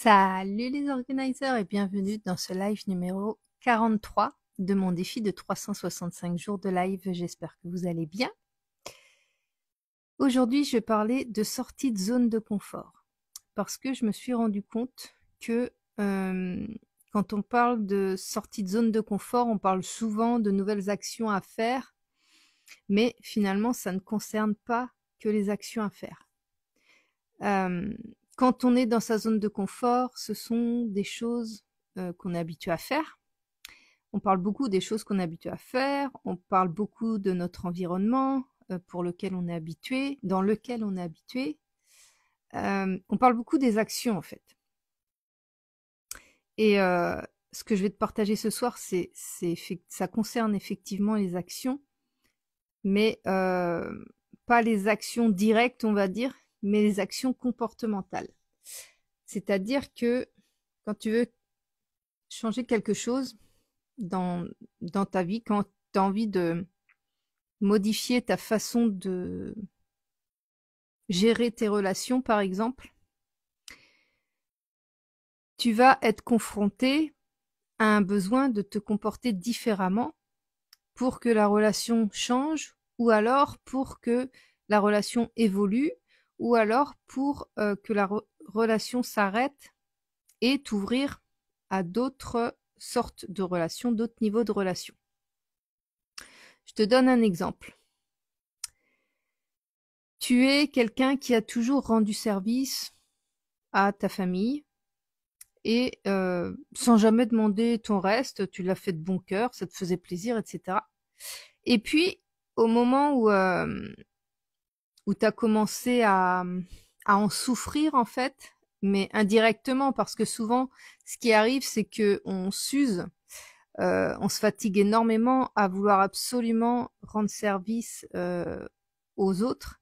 Salut les organisers et bienvenue dans ce live numéro 43 de mon défi de 365 jours de live. J'espère que vous allez bien. Aujourd'hui, je vais parler de sortie de zone de confort parce que je me suis rendu compte que quand on parle de sortie de zone de confort, on parle souvent de nouvelles actions à faire, mais finalement, ça ne concerne pas que les actions à faire. Quand on est dans sa zone de confort, ce sont des choses qu'on est habitué à faire. On parle beaucoup des choses qu'on est habitué à faire, on parle beaucoup de notre environnement pour lequel on est habitué, dans lequel on est habitué. On parle beaucoup des actions en fait. Et ce que je vais te partager ce soir, ça concerne effectivement les actions, mais pas les actions directes, on va dire, mais les actions comportementales. C'est-à-dire que quand tu veux changer quelque chose dans ta vie, quand tu as envie de modifier ta façon de gérer tes relations, par exemple, tu vas être confronté à un besoin de te comporter différemment pour que la relation change, ou alors pour que la relation évolue, ou alors pour que la relation s'arrête et t'ouvrir à d'autres sortes de relations, d'autres niveaux de relations. Je te donne un exemple. Tu es quelqu'un qui a toujours rendu service à ta famille et sans jamais demander ton reste, tu l'as fait de bon cœur, ça te faisait plaisir, etc. Et puis, au moment où tu as commencé à en souffrir, en fait, mais indirectement, parce que souvent, ce qui arrive, c'est que on s'use, on se fatigue énormément à vouloir absolument rendre service aux autres.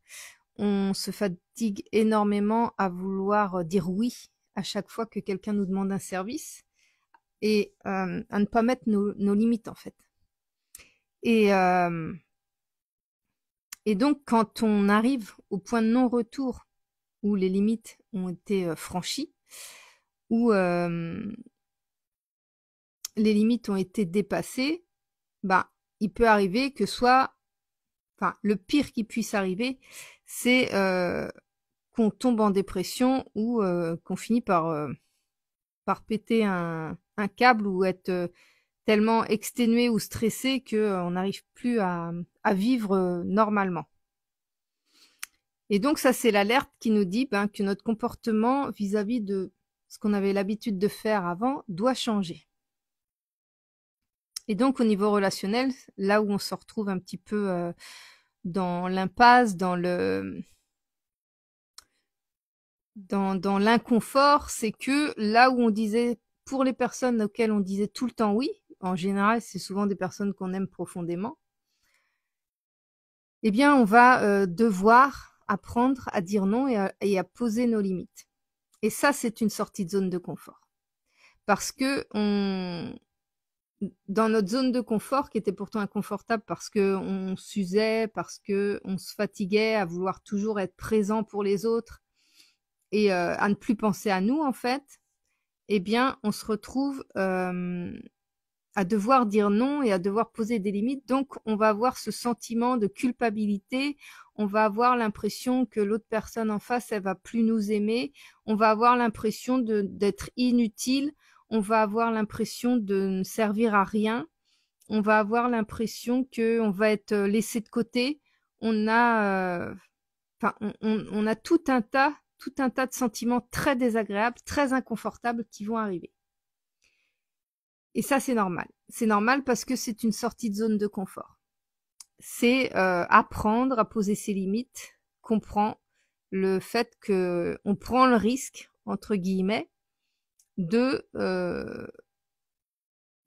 On se fatigue énormément à vouloir dire oui à chaque fois que quelqu'un nous demande un service et à ne pas mettre nos limites en fait. Et donc quand on arrive au point de non-retour où les limites ont été franchies, où les limites ont été dépassées, bah il peut arriver que le pire qui puisse arriver, c'est qu'on tombe en dépression ou qu'on finit par péter un câble ou être tellement exténué ou stressé qu'on n'arrive plus à vivre normalement. Et donc ça, c'est l'alerte qui nous dit que notre comportement vis-à-vis de ce qu'on avait l'habitude de faire avant doit changer. Et donc au niveau relationnel, là où on se retrouve un petit peu dans l'impasse, dans l'inconfort, c'est que là où on disait, pour les personnes auxquelles on disait tout le temps oui, en général, c'est souvent des personnes qu'on aime profondément, eh bien, on va devoir apprendre à dire non et à poser nos limites. Et ça, c'est une sortie de zone de confort. Parce que dans notre zone de confort, qui était pourtant inconfortable parce qu'on s'usait, parce qu'on se fatiguait à vouloir toujours être présent pour les autres, et à ne plus penser à nous en fait, eh bien on se retrouve à devoir dire non et à devoir poser des limites. Donc on va avoir ce sentiment de culpabilité, on va avoir l'impression que l'autre personne en face, elle va plus nous aimer, on va avoir l'impression d'être inutile, on va avoir l'impression de ne servir à rien, on va avoir l'impression qu'on va être laissé de côté, on a on a tout un tas de sentiments très désagréables, très inconfortables qui vont arriver. Et ça, c'est normal. C'est normal parce que c'est une sortie de zone de confort. C'est apprendre à poser ses limites, comprend le fait que on prend le risque, entre guillemets, de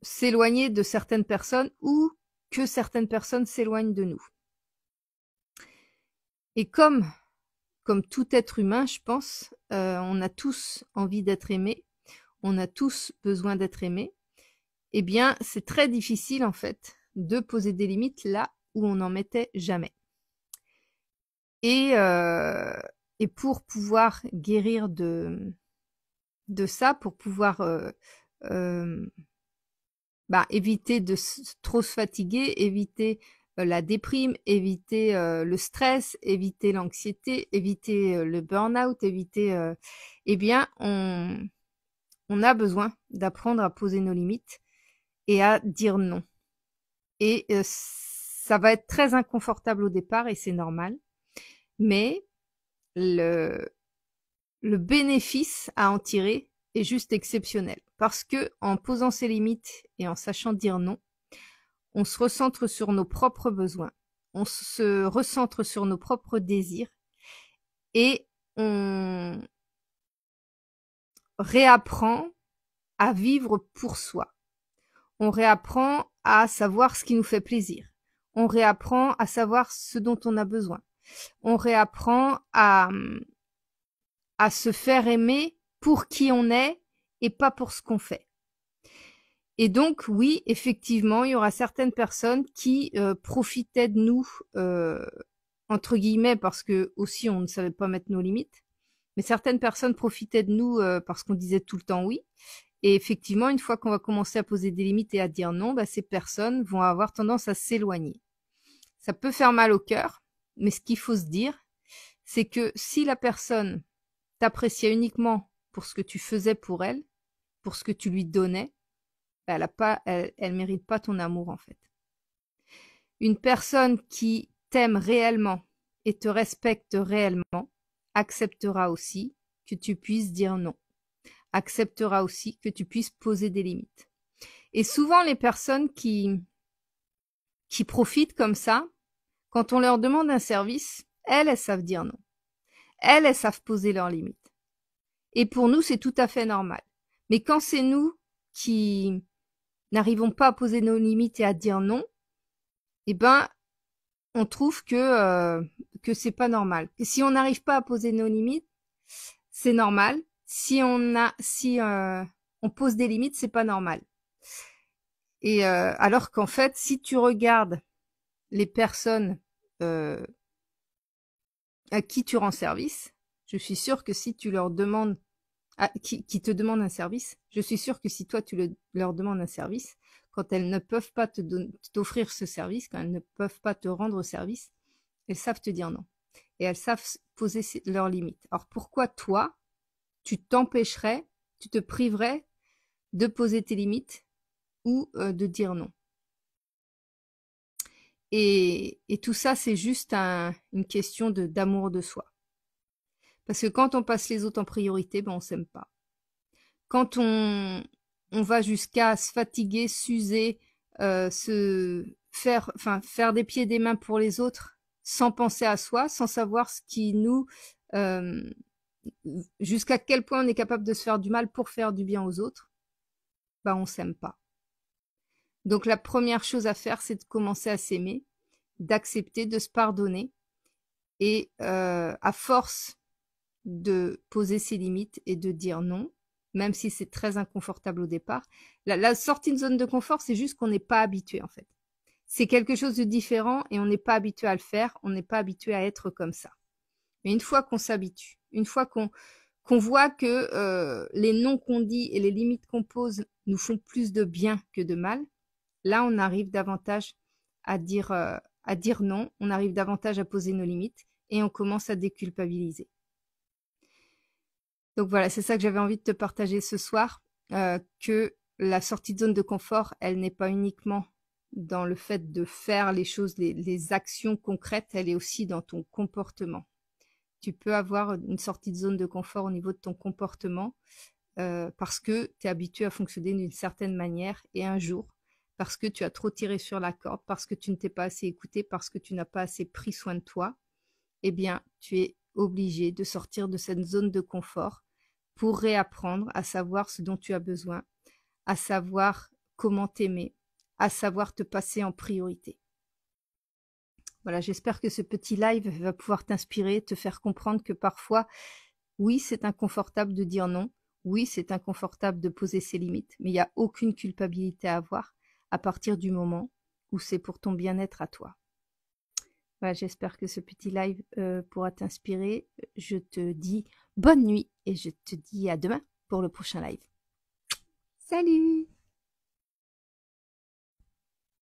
s'éloigner de certaines personnes ou que certaines personnes s'éloignent de nous. Et comme tout être humain, je pense, on a tous envie d'être aimés, on a tous besoin d'être aimés, eh bien, c'est très difficile, en fait, de poser des limites là où on n'en mettait jamais. Et pour pouvoir guérir de de ça pour pouvoir éviter de trop se fatiguer, éviter la déprime, éviter le stress, éviter l'anxiété, éviter le burn-out, éviter... eh bien, on a besoin d'apprendre à poser nos limites et à dire non. Et ça va être très inconfortable au départ et c'est normal. Mais le bénéfice à en tirer est juste exceptionnel. Parce que en posant ses limites et en sachant dire non, on se recentre sur nos propres besoins, on se recentre sur nos propres désirs et on réapprend à vivre pour soi. On réapprend à savoir ce qui nous fait plaisir. On réapprend à savoir ce dont on a besoin. On réapprend à se faire aimer pour qui on est et pas pour ce qu'on fait. Et donc, oui, effectivement, il y aura certaines personnes qui profitaient de nous, entre guillemets, parce que aussi on ne savait pas mettre nos limites. Mais certaines personnes profitaient de nous parce qu'on disait tout le temps oui. Et effectivement, une fois qu'on va commencer à poser des limites et à dire non, ces personnes vont avoir tendance à s'éloigner. Ça peut faire mal au cœur, mais ce qu'il faut se dire, c'est que si la personne t'appréciait uniquement pour ce que tu faisais pour elle, pour ce que tu lui donnais, elle mérite pas ton amour en fait. Une personne qui t'aime réellement et te respecte réellement acceptera aussi que tu puisses dire non. Acceptera aussi que tu puisses poser des limites. Et souvent les personnes qui profitent comme ça, quand on leur demande un service, elles savent dire non. Elles savent poser leurs limites. Et pour nous, c'est tout à fait normal. Mais quand c'est nous qui n'arrivons pas à poser nos limites et à dire non, on trouve que c'est pas normal. Et si on n'arrive pas à poser nos limites, c'est normal. Si on pose des limites, c'est pas normal. Et alors qu'en fait, si tu regardes les personnes à qui tu rends service, je suis sûre que si tu leur demandes qui te demandent un service, je suis sûre que si toi tu leur demandes un service, quand elles ne peuvent pas t'offrir ce service, quand elles ne peuvent pas te rendre service, elles savent te dire non. Et elles savent poser leurs limites. Alors pourquoi toi, tu t'empêcherais, tu te priverais de poser tes limites ou de dire non? Et tout ça, c'est juste une question d'amour de soi. Parce que quand on passe les autres en priorité, on s'aime pas. Quand on va jusqu'à se fatiguer, s'user, faire des pieds et des mains pour les autres, sans penser à soi, sans savoir ce qui nous, jusqu'à quel point on est capable de se faire du mal pour faire du bien aux autres, on s'aime pas. Donc la première chose à faire, c'est de commencer à s'aimer, d'accepter, de se pardonner, et à force de poser ses limites et de dire non, même si c'est très inconfortable au départ. La sortie de zone de confort, c'est juste qu'on n'est pas habitué en fait. C'est quelque chose de différent et on n'est pas habitué à le faire, on n'est pas habitué à être comme ça. Mais une fois qu'on s'habitue, une fois qu'on voit que les noms qu'on dit et les limites qu'on pose nous font plus de bien que de mal, là on arrive davantage à dire non, on arrive davantage à poser nos limites et on commence à déculpabiliser. Donc voilà, c'est ça que j'avais envie de te partager ce soir, que la sortie de zone de confort, elle n'est pas uniquement dans le fait de faire les choses, les actions concrètes, elle est aussi dans ton comportement. Tu peux avoir une sortie de zone de confort au niveau de ton comportement parce que tu es habitué à fonctionner d'une certaine manière et un jour, parce que tu as trop tiré sur la corde, parce que tu ne t'es pas assez écouté, parce que tu n'as pas assez pris soin de toi, eh bien, tu es obligé de sortir de cette zone de confort pour réapprendre à savoir ce dont tu as besoin, à savoir comment t'aimer, à savoir te passer en priorité. Voilà, j'espère que ce petit live va pouvoir t'inspirer, te faire comprendre que parfois, oui, c'est inconfortable de dire non, oui, c'est inconfortable de poser ses limites, mais il n'y a aucune culpabilité à avoir à partir du moment où c'est pour ton bien-être à toi. Voilà, j'espère que ce petit live pourra t'inspirer. Je te dis bonne nuit et je te dis à demain. pour le prochain live. Salut!